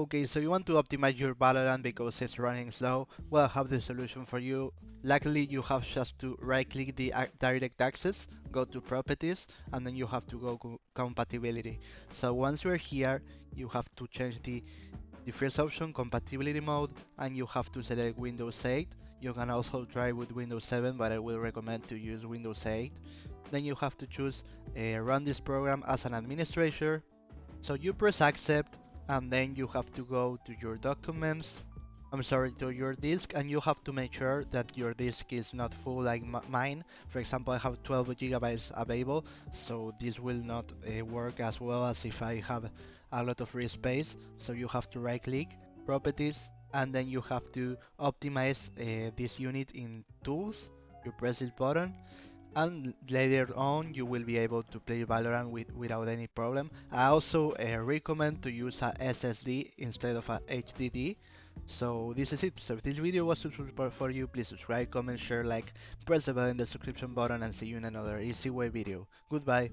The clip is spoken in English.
Okay, so you want to optimize your Valorant because it's running slow? Well, I have the solution for you. Luckily, you have just to right-click the direct access, go to properties, and then you have to go compatibility. So once you're here, you have to change the first option, compatibility mode, and you have to select Windows 8. You can also try with Windows 7, but I will recommend to use Windows 8. Then you have to choose run this program as an administrator. So you press accept, and then you have to go to your documents. I'm sorry, to your disk, and you have to make sure that your disk is not full like mine. For example, I have 12 gigabytes available, so this will not work as well as if I have a lot of free space. So you have to right click, properties, and then you have to optimize this unit in tools. You press this button, and later on you will be able to play Valorant without any problem. I also recommend to use a SSD instead of a HDD. So this is it. So if this video was useful for you, please subscribe, comment, share, like, press the bell in the subscription button, and see you in another easy way video. Goodbye.